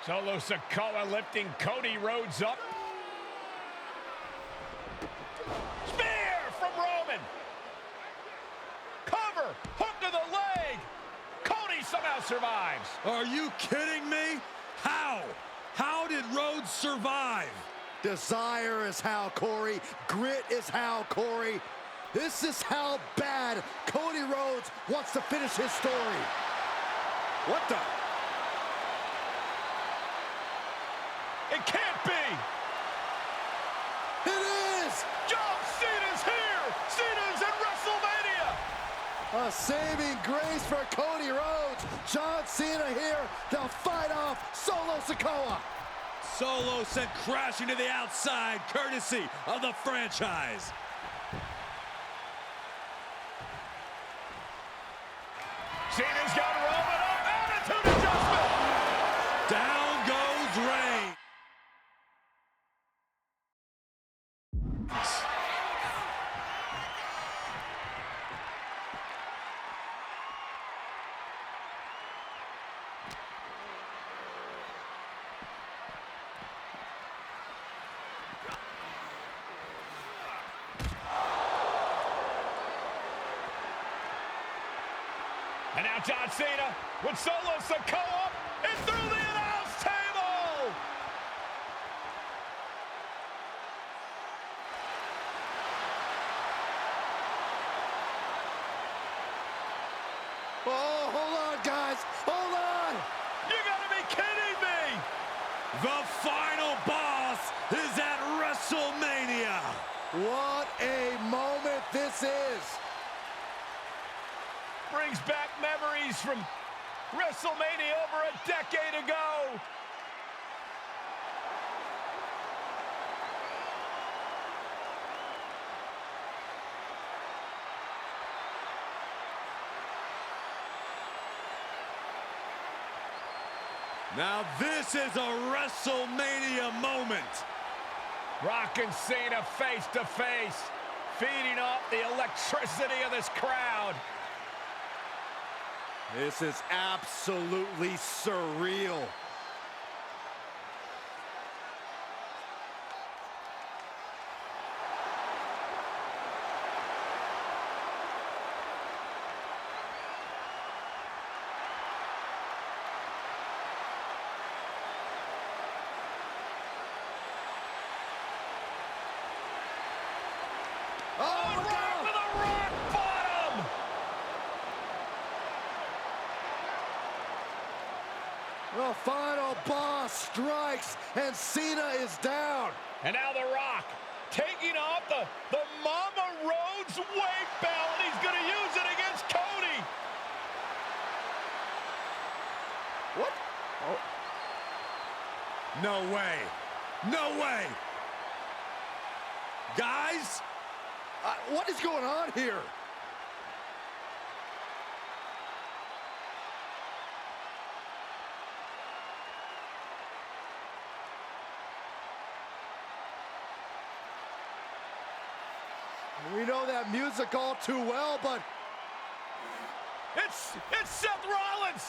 Solo Sikoa lifting Cody Rhodes up. Spear from Roman. Cover, hook to the leg. Cody somehow survives. Are you kidding me? How? How did Rhodes survive? Desire is how, Corey. Grit is how, Corey. This is how bad Cody Rhodes wants to finish his story. What the? It can't be. It is! John Cena's here. Cena's in WrestleMania. A saving grace for Cody Rhodes. John Cena here to fight off Solo Sikoa. Solo sent crashing to the outside, courtesy of the franchise. Cena's got Roman up. Attitude adjustment. Down goes Reigns. And now John Cena with Solo Sikoa and through the announce table. Oh, hold on, guys. Hold on. You gotta be kidding me. The final boss is at WrestleMania. What a moment this is. Brings back memories from WrestleMania over a decade ago. Now this is a WrestleMania moment. Rock and Cena face to face, feeding off the electricity of this crowd. This is absolutely surreal. Oh, right to the rock bottom! The final boss strikes, and Cena is down. And now The Rock taking off the Mama Rhodes weight belt, and he's going to use it against Cody. What? Oh. No way. No way. Guys? What is going on here? We know that music all too well, but It's Seth Rollins!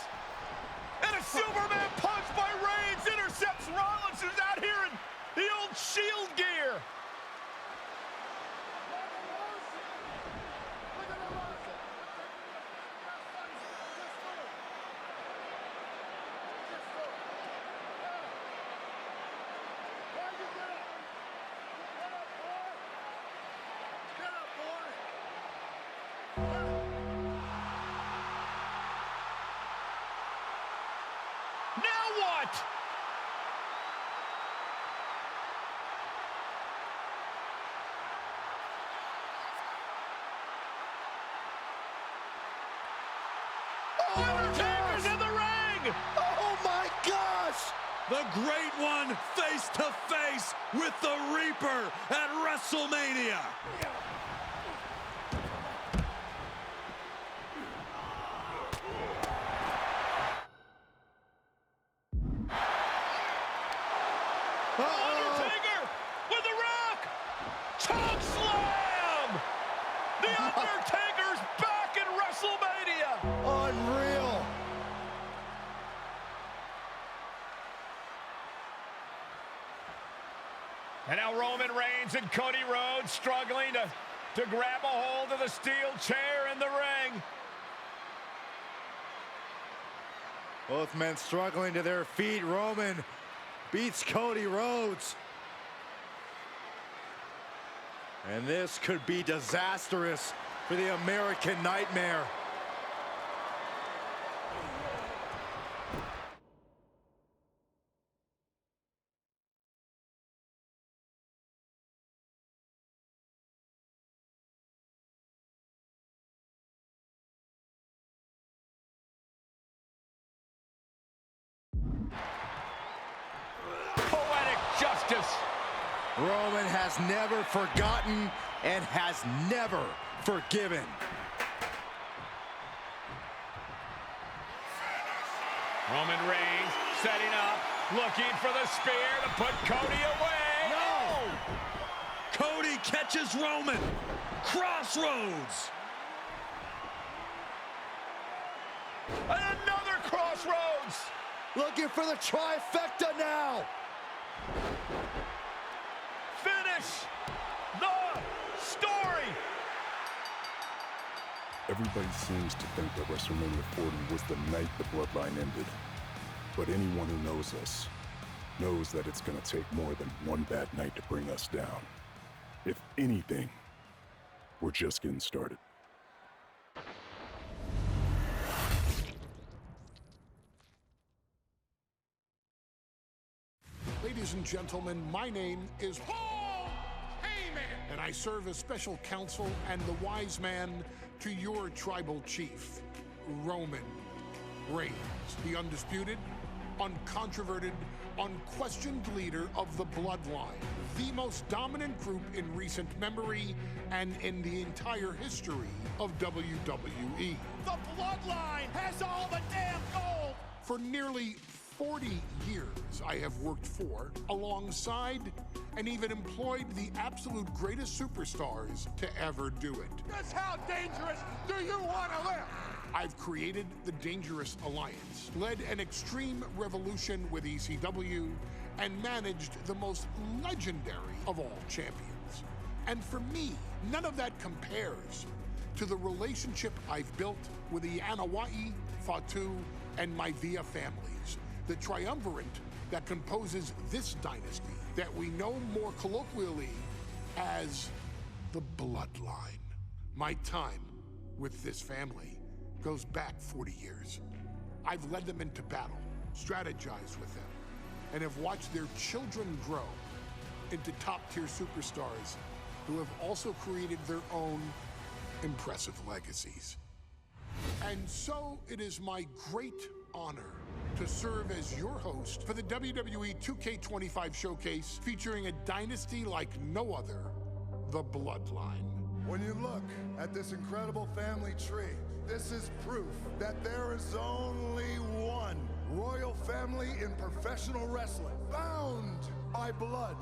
And a Superman punch by Reigns intercepts Rollins, who's out here in the old Shield gear. Now what? Undertaker's in the ring! oh my gosh! The Great One face to face with the Reaper at WrestleMania. Undertaker with the Rock! Choke slam! The Undertaker's back in WrestleMania! 'Unreal. And now Roman Reigns and Cody Rhodes struggling to grab a hold of the steel chair in the ring. Both men struggling to their feet. Roman beats Cody Rhodes. And this could be disastrous for the American Nightmare. Poetic justice. Roman has never forgotten and has never forgiven. Roman Reigns setting up, looking for the spear to put Cody away. No! Cody catches Roman. Crossroads. And another crossroads. Looking for the trifecta now. Finish the story. Everybody seems to think that WrestleMania 40 was the night the bloodline ended. But anyone who knows us knows that it's going to take more than one bad night to bring us down. If anything, we're just getting started. Ladies and gentlemen, my name is Paul Heyman, and I serve as special counsel and the wise man to your tribal chief, Roman Reigns, the undisputed, uncontroverted, unquestioned leader of the Bloodline, the most dominant group in recent memory and in the entire history of WWE. The Bloodline has all the damn gold. For nearly 40 years, I have worked for, alongside, and even employed the absolute greatest superstars to ever do it. Just how dangerous do you want to live? I've created the Dangerous Alliance, led an extreme revolution with ECW, and managed the most legendary of all champions. And for me, none of that compares to the relationship I've built with the Anoa'i, Fatu, and Maivia families, the triumvirate that composes this dynasty that we know more colloquially as the Bloodline. My time with this family goes back 40 years. I've led them into battle, strategized with them, and have watched their children grow into top-tier superstars who have also created their own impressive legacies. And so it is my great honor to serve as your host for the WWE 2K25 showcase featuring a dynasty like no other, the Bloodline. When you look at this incredible family tree, this is proof that there is only one royal family in professional wrestling, bound by blood.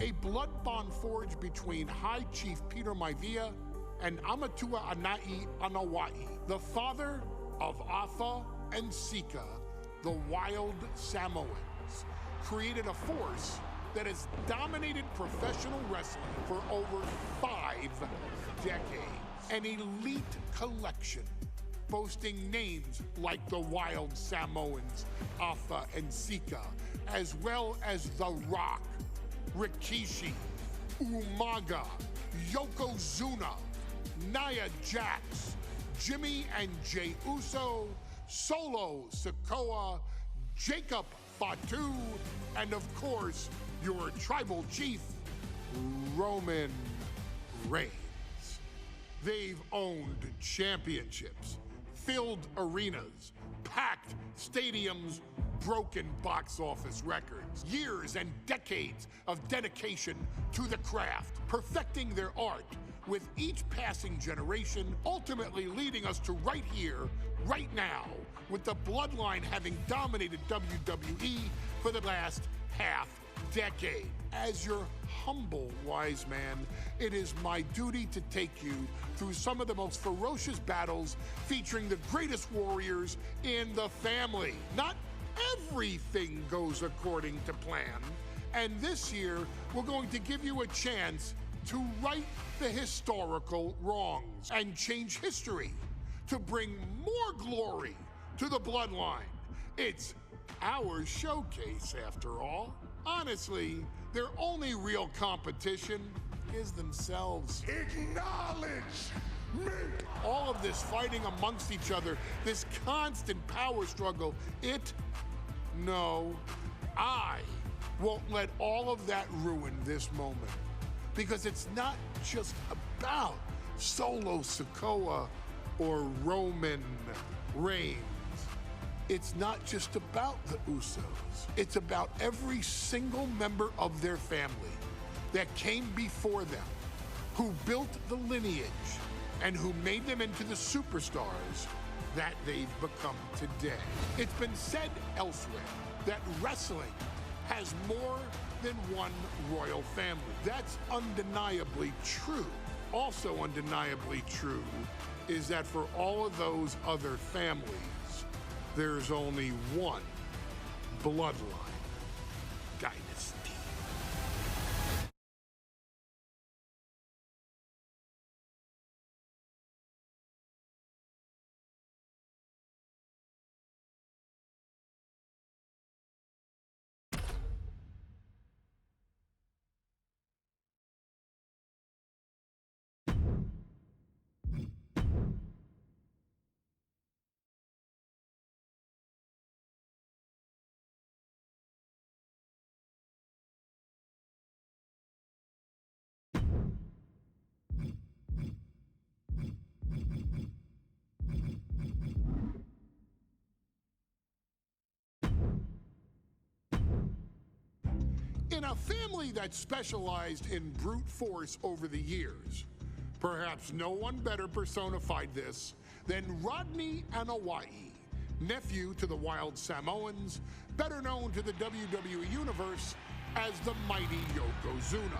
A blood bond forged between High Chief Peter Maivia and Amatua Anai Anoa'i, the father of Afa and Sika, the wild Samoans, created a force that has dominated professional wrestling for over 5 decades. An elite collection boasting names like the Wild Samoans, Afa and Sika, as well as The Rock, Rikishi, Umaga, Yokozuna, Nia Jax, Jimmy and Jey Uso, Solo Sikoa, Jacob Fatu, and of course, your tribal chief, Roman Reigns. They've owned championships, filled arenas, packed stadiums, broken box office records, years and decades of dedication to the craft, perfecting their art with each passing generation, ultimately leading us to right here, right now, with the Bloodline having dominated WWE for the last half decade. As your humble wise man, it is my duty to take you through some of the most ferocious battles featuring the greatest warriors in the family. Not everything goes according to plan, And this year, we're going to give you a chance to right the historical wrongs and change history to bring more glory to the bloodline. It's our showcase, after all. Honestly, their only real competition is themselves. Acknowledge me! All of this fighting amongst each other, this constant power struggle, I won't let all of that ruin this moment. Because it's not just about Solo Sikoa or Roman Reigns. It's not just about the Usos. It's about every single member of their family that came before them, who built the lineage and who made them into the superstars that they've become today. It's been said elsewhere that wrestling has more than one royal family. That's undeniably true. Also undeniably true is that for all of those other families, there's only one bloodline dynasty. In a family that specialized in brute force over the years, perhaps no one better personified this than Rodney Anawai, nephew to the Wild Samoans, better known to the WWE Universe as the mighty Yokozuna.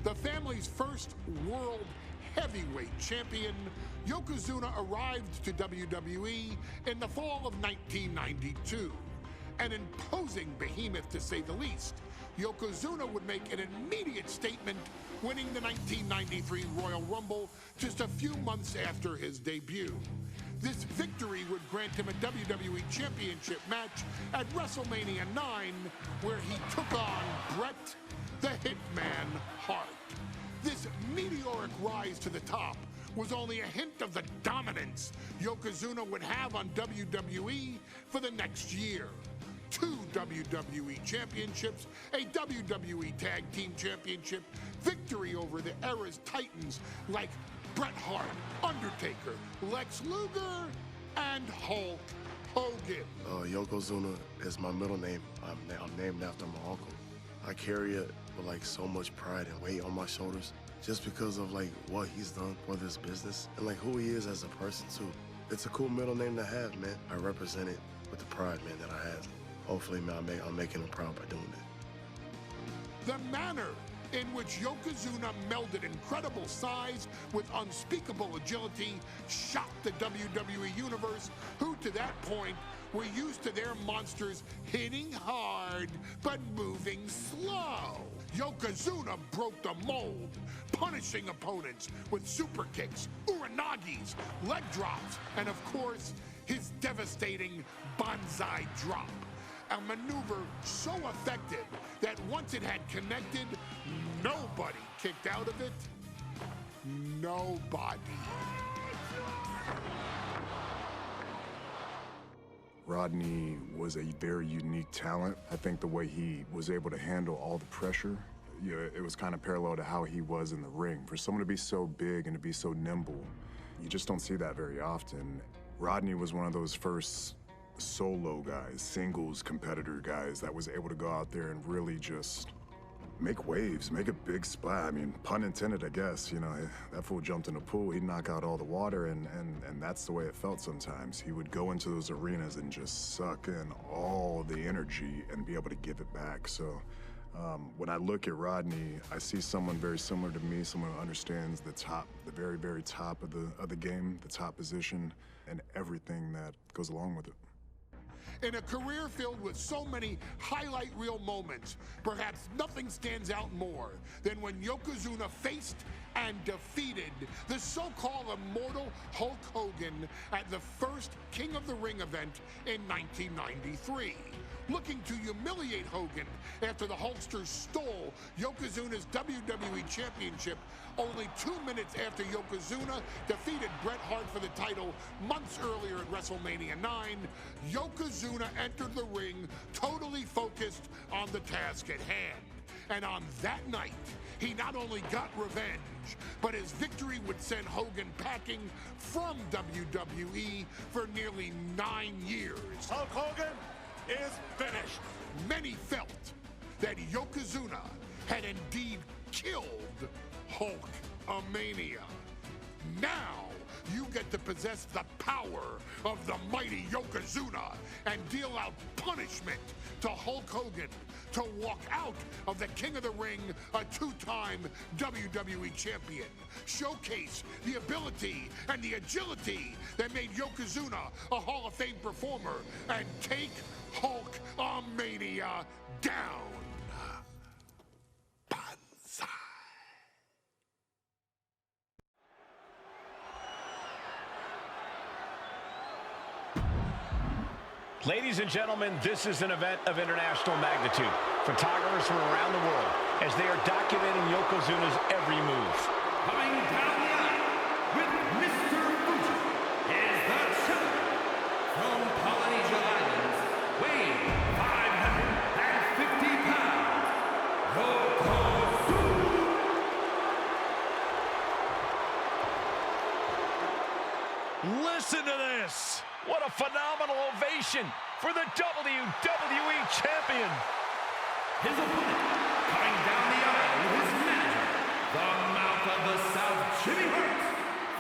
The family's first world heavyweight champion, Yokozuna arrived to WWE in the fall of 1992. An imposing behemoth, to say the least, Yokozuna would make an immediate statement, winning the 1993 Royal Rumble just a few months after his debut. This victory would grant him a WWE Championship match at WrestleMania 9, where he took on Bret the Hitman Hart. This meteoric rise to the top was only a hint of the dominance Yokozuna would have on WWE for the next year. 2 WWE championships, a WWE Tag Team Championship, victory over the era's titans like Bret Hart, Undertaker, Lex Luger, and Hulk Hogan. Yokozuna is my middle name. I'm named after my uncle. I carry it with like so much pride and weight on my shoulders just because of like what he's done for this business and like who he is as a person too. It's a cool middle name to have, man. I represent it with the pride, man, that I have. Hopefully, man, I'm making him proud by doing it. The manner in which Yokozuna melded incredible size with unspeakable agility shocked the WWE Universe, who to that point were used to their monsters hitting hard but moving slow. Yokozuna broke the mold, punishing opponents with super kicks, uranagis, leg drops, and of course, his devastating banzai drop. A maneuver so effective that once it had connected, nobody kicked out of it. Nobody. Rodney was a very unique talent. I think the way he was able to handle all the pressure, it was kind of parallel to how he was in the ring. For someone to be so big and to be so nimble, you just don't see that very often. Rodney was one of those first solo guys, singles competitor guys that was able to go out there and really just make waves, make a big splash. I mean, pun intended, I guess. You know, that fool jumped in a pool, he'd knock out all the water, and that's the way it felt sometimes. He would go into those arenas and just suck in all the energy and be able to give it back. So when I look at Rodney, I see someone very similar to me, someone who understands the top, the very, very top of the game, the top position, and everything that goes along with it. In a career filled with so many highlight reel moments, perhaps nothing stands out more than when Yokozuna faced and defeated the so-called immortal Hulk Hogan at the first King of the Ring event in 1993. Looking to humiliate Hogan after the Hulkster stole Yokozuna's WWE Championship only 2 minutes after Yokozuna defeated Bret Hart for the title months earlier at WrestleMania 9, Yokozuna entered the ring totally focused on the task at hand. And on that night, he not only got revenge, but his victory would send Hogan packing from WWE for nearly 9 years. Hulk Hogan is finished. Many felt that Yokozuna had indeed killed Hulkamania. Now, you get to possess the power of the mighty Yokozuna and deal out punishment to Hulk Hogan to walk out of the King of the Ring, a 2-time WWE champion. Showcase the ability and the agility that made Yokozuna a Hall of Fame performer and take Hulkamania down. Banzai. Ladies and gentlemen, this is an event of international magnitude. Photographers from around the world as they are documenting Yokozuna's every move. Coming down the aisle with Mr. Fuji is the champion from Polynesia Islands, weighing 550 pounds, Yokozuna. Listen to this. What a phenomenal ovation for the WWE Champion. His opponent, coming down the aisle with his manager, the Mouth of the South, Jimmy Hart,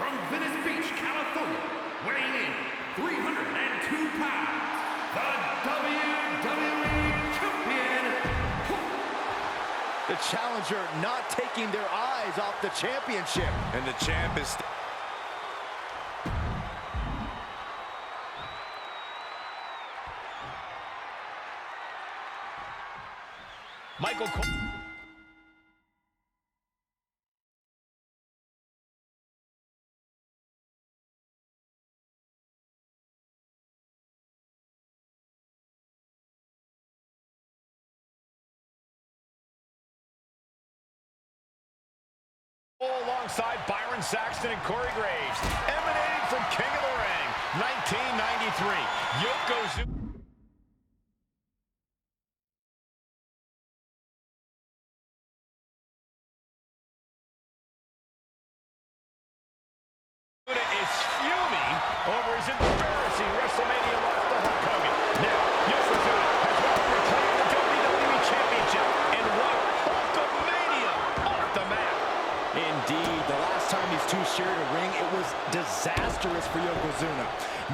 from Venice Beach, California, weighing in 302 pounds, the WWE Champion. The challenger not taking their eyes off the championship. And the champ is... Michael Cole. Alongside Byron Saxton and Corey Graves, emanating from King of the Ring, 1993, Yokozuna. Is fuming over his embarrassing WrestleMania loss to Hulk Hogan. Now, Yokozuna has well reclaimed the WWE Championship and won Hulkamania off the mat. Indeed, the last time these two shared a ring, it was disastrous for Yokozuna.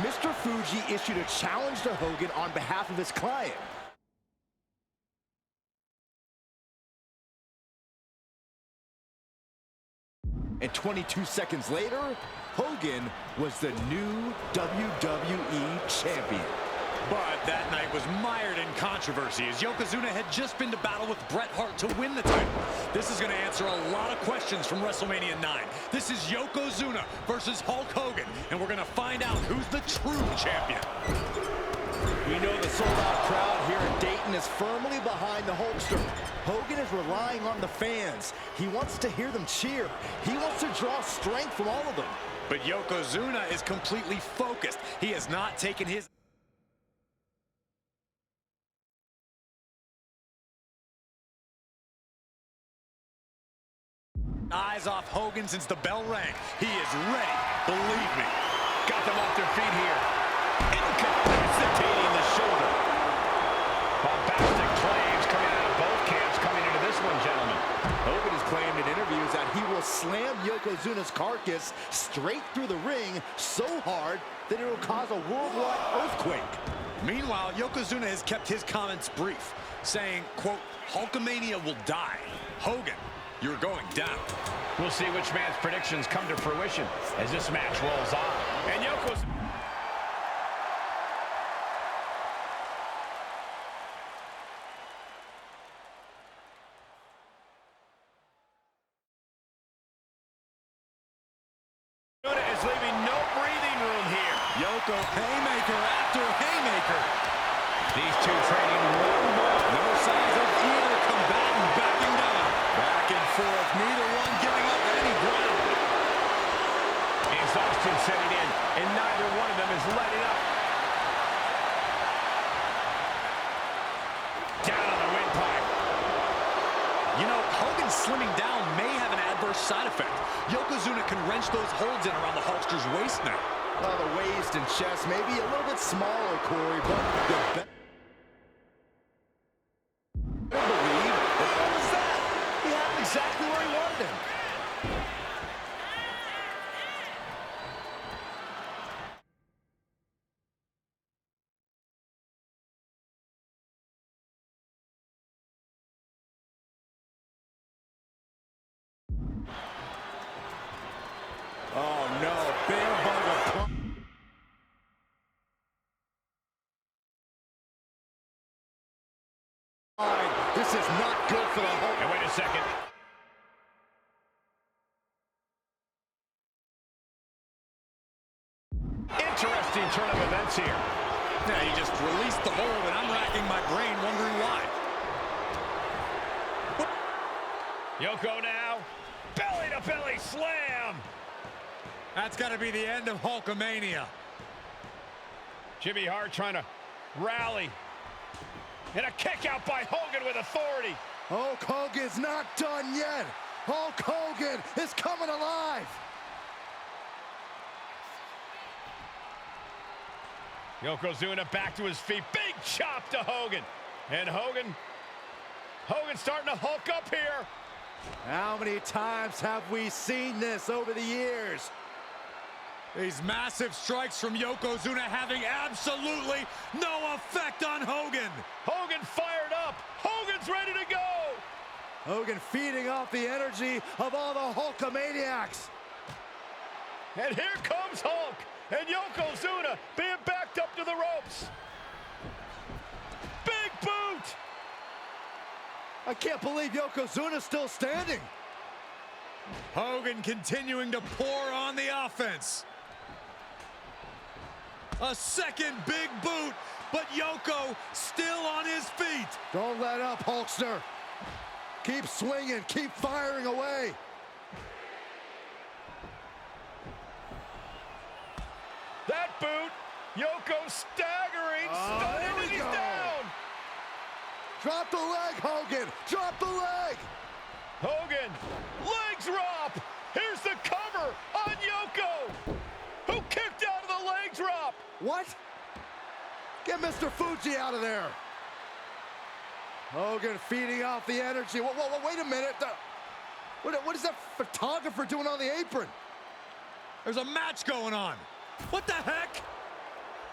Mr. Fuji issued a challenge to Hogan on behalf of his client. And 22 seconds later, Hogan was the new WWE champion. But that night was mired in controversy as Yokozuna had just been to battle with Bret Hart to win the title. This is going to answer a lot of questions from WrestleMania 9. This is Yokozuna versus Hulk Hogan, and we're going to find out who's the true champion. We know the sold-out crowd here in Dayton is firmly behind the Hulkster. Hogan is relying on the fans. He wants to hear them cheer. He wants to draw strength from all of them. But Yokozuna is completely focused. He has not taken his... eyes off Hogan since the bell rang. He is ready, believe me. Got them off their feet here. Incapacitating the shoulder. Bombastic claims coming out of both camps coming into this one, gentlemen. Hogan has claimed in interviews that he will slam Yokozuna's carcass straight through the ring so hard that it will cause a worldwide earthquake. Meanwhile, Yokozuna has kept his comments brief, saying, quote, Hulkamania will die. Hogan, you're going down. We'll see which man's predictions come to fruition as this match rolls on. And Yokozuna... He's leaving no breathing room here. Yoko, haymaker after haymaker. These two trading one blow. No signs of either combatant backing down. Back and forth, neither one giving up any ground. Exhaustion setting in, and neither one of them is letting up. Down on the windpipe. You know, Hogan slimming down may have an adverse side effect. Yokozuna can wrench those holds in around the Hulkster's waist now. Well, the waist and chest may be a little bit smaller, Corey, but the best. Believe, but what was that? He had him exactly where he wanted him. Oh no, bear bundle. This is not good for the Hulk. And wait a second. Interesting turn of events here. Now he just released the hold, and I'm racking my brain wondering why. Yoko now. Belly-to-belly slam. That's got to be the end of Hulkamania. Jimmy Hart trying to rally. And a kick out by Hogan with authority. Hulk Hogan's not done yet. Hulk Hogan is coming alive. Yokozuna back to his feet. Big chop to Hogan. And Hogan's starting to hulk up here. How many times have we seen this over the years? These massive strikes from Yokozuna having absolutely no effect on Hogan. Hogan fired up. Hogan's ready to go. Hogan feeding off the energy of all the Hulkamaniacs. And here comes Hulk. And Yokozuna being backed up to the ropes. Big boot. I can't believe Yokozuna's still standing. Hogan continuing to pour on the offense. A second big boot, but Yoko still on his feet. Don't let up, Hulkster. Keep swinging, keep firing away. That boot, Yoko staggering, stunning, and he's down. Drop the leg, Hogan. Drop the leg. Hogan, leg drop. Here's the cover on Yoko, who kicked out of the leg drop. What? Get Mr. Fuji out of there. Hogan feeding off the energy. Whoa, wait a minute. What is that photographer doing on the apron? There's a match going on. What the heck?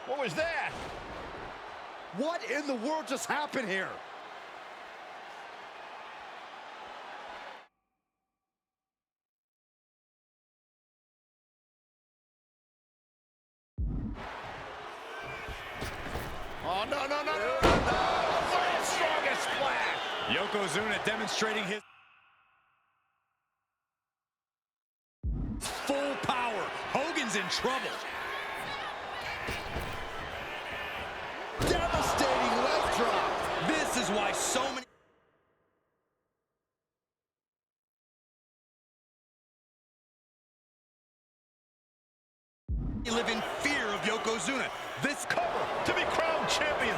What was that? What in the world just happened here? Oh, no. World's strongest splash. Yokozuna demonstrating his full power. Hogan's in trouble. Devastating leg drop. This is why so many live in fear of Yokozuna. This Cover to be crowned champion.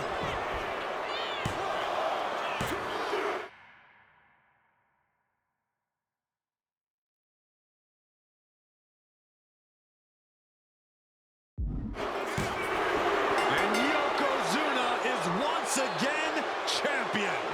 and Yokozuna is once again champion.